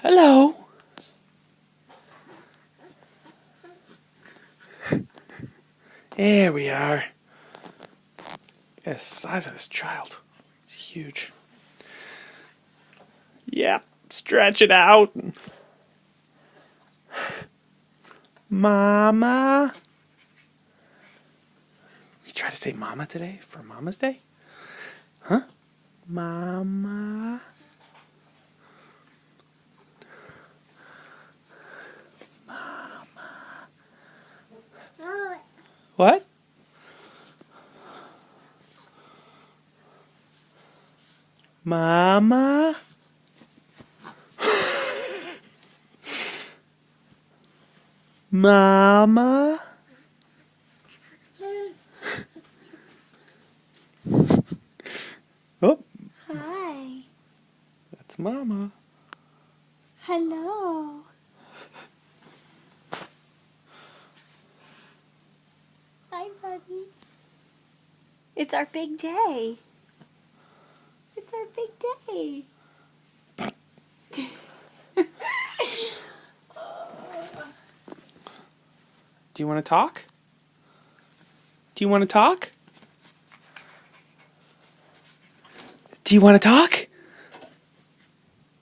Hello. There we are. Yeah, the size of this child. It's huge. Yeah, stretch it out. Mama. You try to say mama today for Mama's Day? Huh? Mama. What? Mama? Mama? Oh, Hi. that's Mama. Hello. Hi, buddy. It's our big day. It's our big day. Do you want to talk? Do you want to talk? Do you want to talk?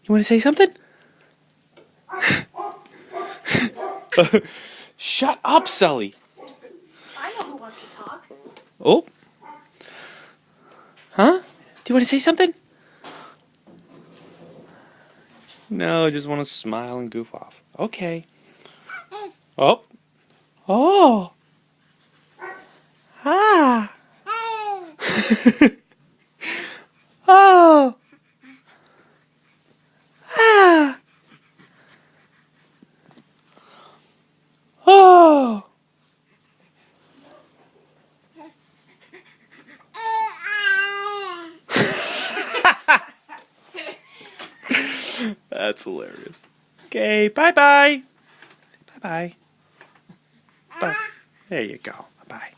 You want to say something? Shut up, Sully. I know who wants to talk. Oh. Huh? Do you want to say something? No, I just want to smile and goof off. Okay. Oh. Oh. Ah. Oh. Ah. Oh. That's hilarious. Okay, bye-bye. Say bye-bye. Bye. There you go. Bye-bye.